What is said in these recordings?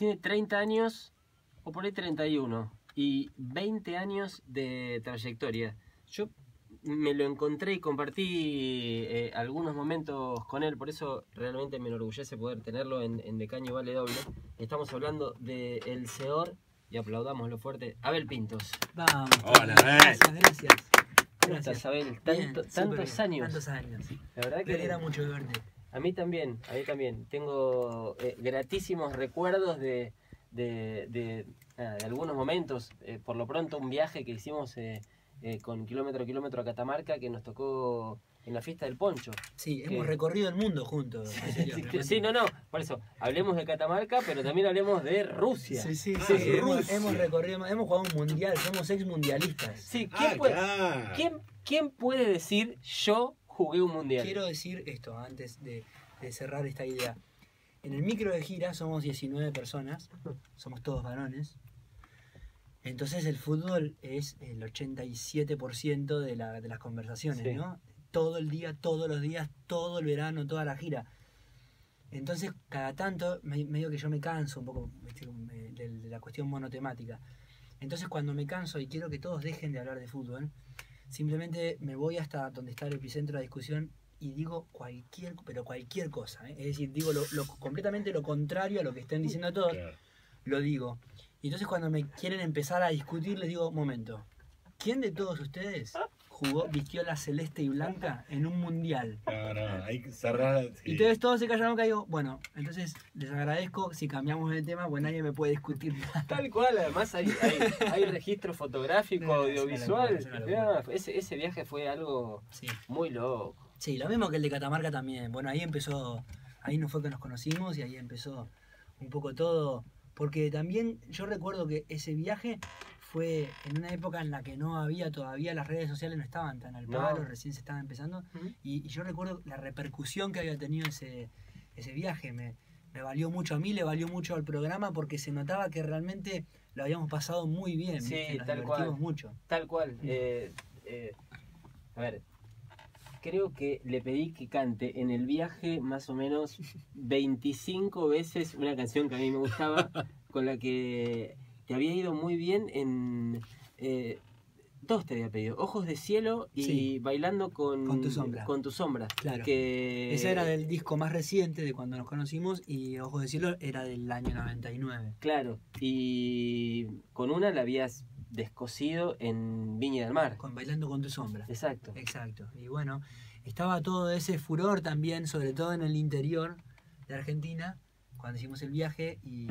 tiene 30 años, o por ahí 31, y 20 años de trayectoria. Yo me lo encontré y compartí algunos momentos con él, por eso realmente me enorgullece poder tenerlo en De Caño Vale Doble. Estamos hablando del señor, y aplaudámoslo fuerte, Abel Pintos. Vamos. Hola, gracias. ¿Cómo estás, Abel? Tantos años. Tantos años. La verdad Me que alegra mucho verte. A mí también. Tengo gratísimos recuerdos de algunos momentos. Por lo pronto, un viaje que hicimos con kilómetro a kilómetro a Catamarca, que nos tocó en la fiesta del poncho. Sí, hemos recorrido el mundo juntos. Sí, no, por eso, hablemos de Catamarca, pero también hablemos de Rusia. Sí, Rusia. hemos recorrido, hemos jugado un mundial, somos ex mundialistas. Sí, ¿quién puede decir yo jugué un mundial? Quiero decir esto antes de cerrar esta idea. En el micro de gira somos 19 personas, somos todos varones. Entonces el fútbol es el 87% de las conversaciones, sí, ¿no? Todo el día, todos los días, todo el verano, toda la gira. Entonces, cada tanto, medio que yo me canso un poco de la cuestión monotemática. Entonces, cuando me canso y quiero que todos dejen de hablar de fútbol, simplemente me voy hasta donde está el epicentro de la discusión y digo cualquier cosa, ¿eh? Es decir, digo completamente lo contrario a lo que estén diciendo todos, claro. Lo digo. Y entonces cuando me quieren empezar a discutir, les digo, momento, ¿quién de todos ustedes vistió la celeste y blanca en un mundial? No, hay que cerrar. Sí. Y entonces todos se callan la boca y digo, bueno, entonces les agradezco si cambiamos de tema, pues nadie me puede discutir nada. Tal cual, además hay registro fotográfico, audiovisual. Ese viaje fue algo muy loco. Sí, lo mismo que el de Catamarca también. Bueno, ahí no fue que nos conocimos y ahí empezó un poco todo. Porque también yo recuerdo que ese viaje fue en una época en la que no había todavía, las redes sociales no estaban tan al palo, recién se estaban empezando. Y yo recuerdo la repercusión que había tenido ese viaje. Me valió mucho a mí, le valió mucho al programa porque se notaba que realmente lo habíamos pasado muy bien. Sí, nos tal divertimos cual. Mucho. Tal cual. A ver, creo que le pedí que cante en el viaje más o menos 25 veces una canción que a mí me gustaba, con la que te había ido muy bien en... dos te había pedido, Ojos de Cielo y Bailando con tu Sombra. Con tu Sombra. Claro. Ese era del disco más reciente de cuando nos conocimos y Ojos de Cielo era del año 99. Claro, y con una la habías descosido en Viña del Mar. Con Bailando con tu Sombra. Exacto. Y bueno, estaba todo ese furor también, sobre todo en el interior de Argentina, cuando hicimos el viaje y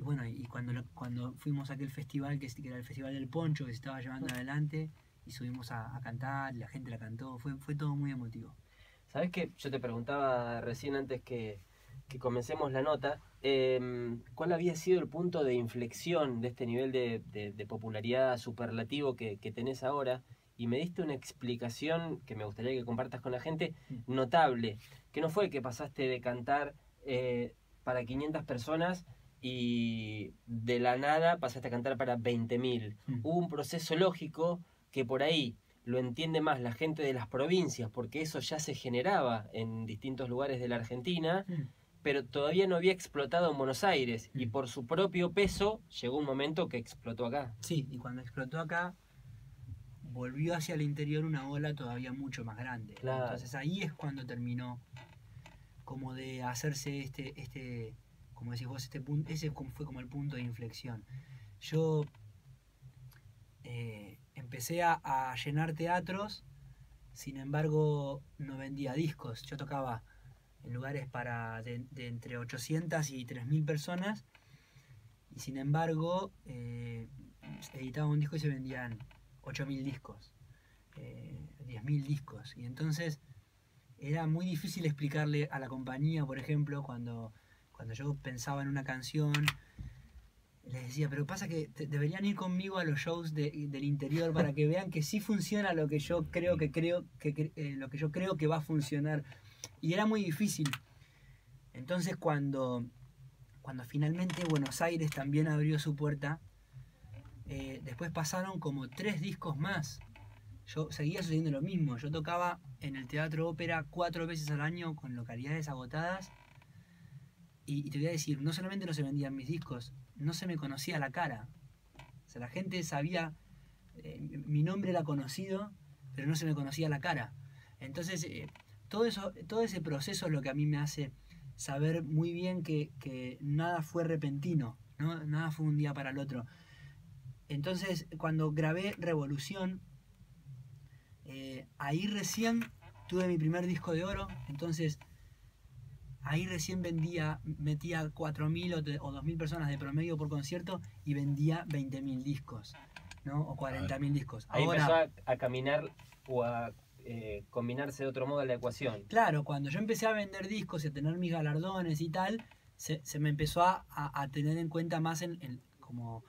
bueno, y cuando fuimos a aquel festival que era el Festival del Poncho, que se estaba llevando adelante, y subimos a cantar, y la gente la cantó, fue todo muy emotivo. ¿Sabés qué? Yo te preguntaba recién antes que comencemos la nota, ¿cuál había sido el punto de inflexión de este nivel de popularidad superlativo que tenés ahora? Y me diste una explicación que me gustaría que compartas con la gente, notable, que no fue que pasaste de cantar para 500 personas y de la nada pasaste a cantar para 20.000. Hubo un proceso lógico que por ahí lo entiende más la gente de las provincias, porque eso ya se generaba en distintos lugares de la Argentina, pero todavía no había explotado en Buenos Aires, y por su propio peso llegó un momento que explotó acá. Sí, y cuando explotó acá, volvió hacia el interior una ola todavía mucho más grande. Claro. Entonces ahí es cuando terminó como de hacerse como decís vos, ese fue como el punto de inflexión. Yo empecé a llenar teatros, sin embargo no vendía discos. Yo tocaba en lugares de entre 800 y 3.000 personas, y sin embargo editaba un disco y se vendían 8.000 discos, 10.000 discos, y entonces era muy difícil explicarle a la compañía, por ejemplo, cuando yo pensaba en una canción, les decía, pero pasa que deberían ir conmigo a los shows del interior para que vean que sí funciona lo que yo creo que va a funcionar. Y era muy difícil. Entonces cuando finalmente Buenos Aires también abrió su puerta, después pasaron como 3 discos más. Yo seguía sucediendo lo mismo. Yo tocaba en el Teatro Ópera 4 veces al año con localidades agotadas. y te voy a decir, no solamente no se vendían mis discos, no se me conocía la cara. O sea, la gente sabía, mi nombre era conocido, pero no se me conocía la cara. Entonces, todo ese proceso es lo que a mí me hace saber muy bien que nada fue repentino, ¿no? Nada fue un día para el otro. Entonces, cuando grabé Revolución, ahí recién tuve mi primer disco de oro. Entonces, ahí recién metía 4.000 o 2.000 personas de promedio por concierto y vendía 20.000 discos, ¿no? O 40.000 discos. Ahí Ahora, empezó a caminar o a combinarse de otro modo la ecuación. claro, cuando yo empecé a vender discos y a tener mis galardones y tal, se me empezó a tener en cuenta más como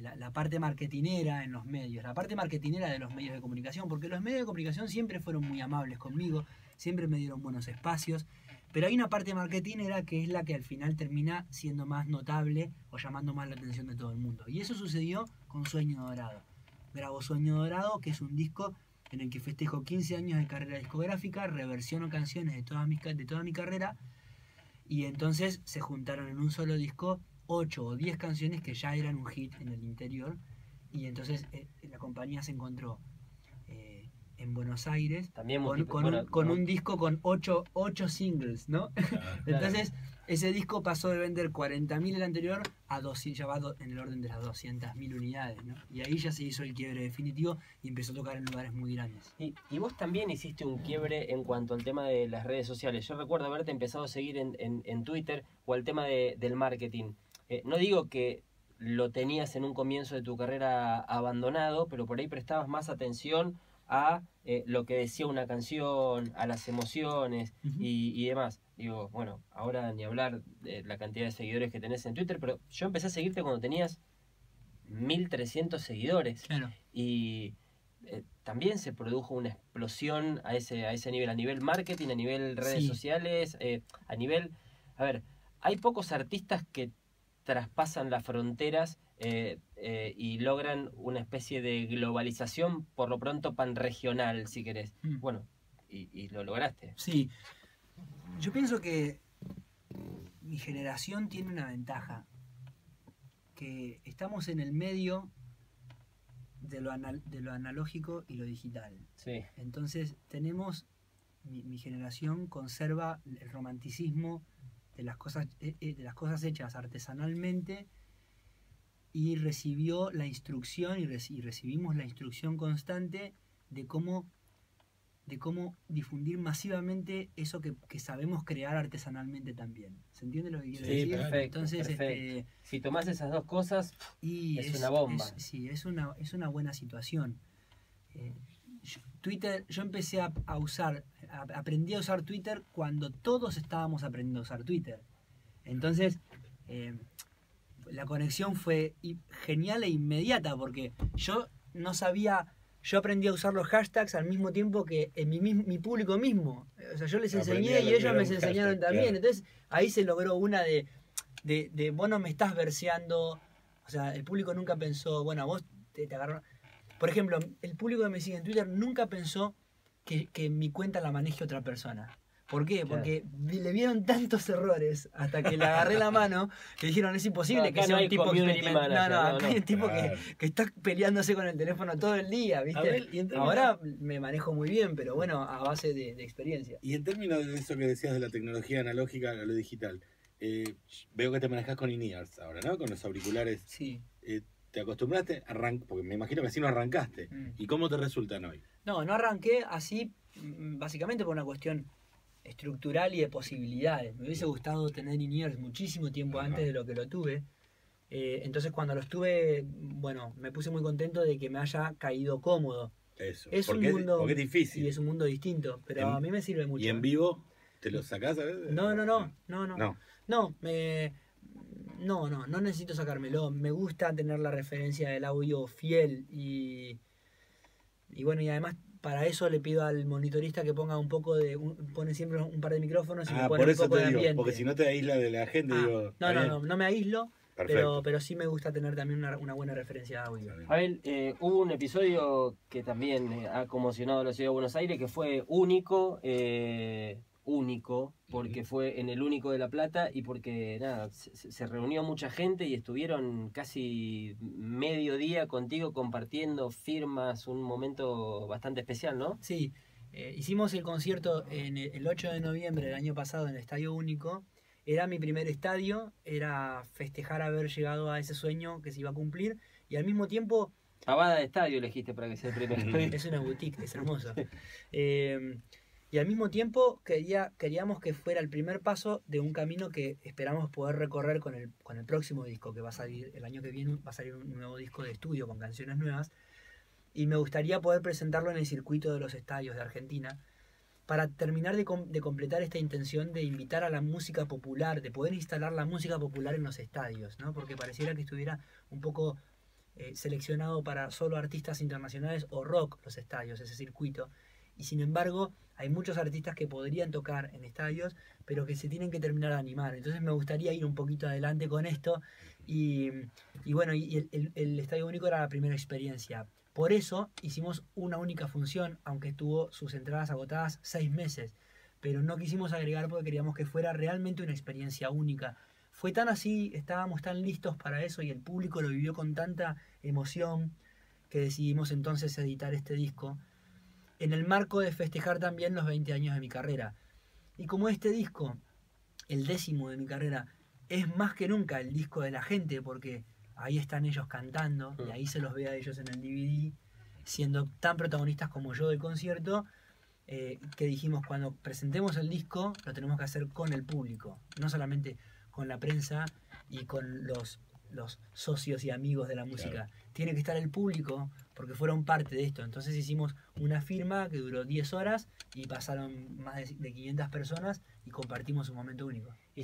la parte marketinera en los medios, la parte marketinera de los medios de comunicación, porque los medios de comunicación siempre fueron muy amables conmigo, siempre me dieron buenos espacios, pero hay una parte marketinera que es la que al final termina siendo más notable o llamando más la atención de todo el mundo. Y eso sucedió con Sueño Dorado. Grabo Sueño Dorado, que es un disco en el que festejo 15 años de carrera discográfica, reversiono canciones de toda mi carrera, y entonces se juntaron en un solo disco 8 o 10 canciones que ya eran un hit en el interior, y entonces la compañía se encontró en Buenos Aires También con un disco con 8 singles, ¿no? Claro. Entonces ese disco pasó de vender 40.000 el anterior a 200, ya va en el orden de las 200.000 unidades, ¿no? Y ahí ya se hizo el quiebre definitivo y empezó a tocar en lugares muy grandes. Y vos también hiciste un quiebre en cuanto al tema de las redes sociales. Yo recuerdo haberte empezado a seguir en Twitter o al tema del marketing. No digo que lo tenías en un comienzo de tu carrera abandonado, pero por ahí prestabas más atención a lo que decía una canción, a las emociones y demás. Digo, bueno, ahora ni hablar de la cantidad de seguidores que tenés en Twitter, pero yo empecé a seguirte cuando tenías 1.300 seguidores. Claro. Y también se produjo una explosión a ese nivel, a nivel marketing, a nivel redes Sí. sociales, a nivel... A ver, hay pocos artistas que traspasan las fronteras y logran una especie de globalización, por lo pronto panregional, si querés. Bueno, y lo lograste. Sí, yo pienso que mi generación tiene una ventaja, que estamos en el medio de lo analógico y lo digital. Sí. Entonces mi generación conserva el romanticismo de las cosas hechas artesanalmente, y recibió la instrucción y recibimos la instrucción constante de cómo difundir masivamente eso que sabemos crear artesanalmente también. ¿Se entiende lo que quiero Sí, decir? perfecto. Entonces, Perfecto. Si tomás esas dos cosas, y es una bomba. Sí, es una buena situación. Twitter, yo empecé a usar, aprendí a usar Twitter cuando todos estábamos aprendiendo a usar Twitter. Entonces, la conexión fue genial e inmediata, porque yo no sabía, yo aprendí a usar los hashtags al mismo tiempo que en mi público mismo. O sea, yo les enseñé y ellos me enseñaron también. Claro. Entonces, ahí se logró una de vos no me estás verseando. O sea, el público nunca pensó, bueno, a vos te agarró. Por ejemplo, el público que me sigue en Twitter nunca pensó que mi cuenta la maneje otra persona. ¿Por qué? Porque le vieron tantos errores hasta que le agarré la mano que dijeron, es imposible que sea un tipo experimentado. No, hay un tipo que está peleándose con el teléfono todo el día, ¿viste? Ver, ahora me manejo muy bien, pero bueno, a base de experiencia. Y en términos de eso que decías de la tecnología analógica a lo digital, veo que te manejas con in-ears ahora, ¿no? Con los auriculares. Sí. ¿Te acostumbraste? Porque me imagino que así no arrancaste. ¿Y cómo te resultan hoy? No arranqué así, básicamente por una cuestión estructural y de posibilidades. Me hubiese gustado tener in-ears muchísimo tiempo antes de lo que lo tuve. Entonces cuando los tuve, bueno, me puse muy contento de que me haya caído cómodo. Eso. Es porque un mundo, porque es difícil. Y es un mundo distinto, pero a mí me sirve mucho. ¿Y en vivo te lo sacás a veces? No necesito sacármelo. Me gusta tener la referencia del audio fiel y bueno, y además para eso le pido al monitorista que ponga pone siempre un par de micrófonos y me pone un poco de ambiente. Porque si no te aísla de la gente, no me aíslo, pero sí me gusta tener también una buena referencia de audio. Abel, hubo un episodio que también ha conmocionado a la ciudad de Buenos Aires, que fue único, único, porque fue en el Único de La Plata y porque nada, se reunió mucha gente y estuvieron casi medio día contigo compartiendo firmas, un momento bastante especial, ¿no? Sí, hicimos el concierto el 8 de noviembre del año pasado en el Estadio Único. Era mi primer estadio, era festejar haber llegado a ese sueño que se iba a cumplir y al mismo tiempo... Pavada de estadio elegiste para que sea el primero. Es una boutique, es hermoso. Y al mismo tiempo queríamos que fuera el primer paso de un camino que esperamos poder recorrer con el próximo disco que va a salir el año que viene. Va a salir un nuevo disco de estudio con canciones nuevas. Y me gustaría poder presentarlo en el circuito de los estadios de Argentina para terminar de completar esta intención de invitar a la música popular, de poder instalar la música popular en los estadios, ¿no? Porque pareciera que estuviera un poco seleccionado para solo artistas internacionales o rock los estadios, ese circuito. Y sin embargo, hay muchos artistas que podrían tocar en estadios, pero que se tienen que terminar de animar. Entonces me gustaría ir un poquito adelante con esto. Y bueno, el Estadio Único era la primera experiencia. Por eso hicimos una única función, aunque tuvo sus entradas agotadas 6 meses. Pero no quisimos agregar porque queríamos que fuera realmente una experiencia única. Fue tan así, estábamos tan listos para eso y el público lo vivió con tanta emoción que decidimos entonces editar este disco en el marco de festejar también los 20 años de mi carrera. Y como este disco, el 10º de mi carrera, es más que nunca el disco de la gente, porque ahí están ellos cantando, y ahí se los ve a ellos en el DVD, siendo tan protagonistas como yo del concierto, que dijimos, cuando presentemos el disco, lo tenemos que hacer con el público, no solamente con la prensa y con los socios y amigos de la música. Claro. Tiene que estar el público porque fueron parte de esto. Entonces hicimos una firma que duró 10 horas y pasaron más de 500 personas y compartimos un momento único.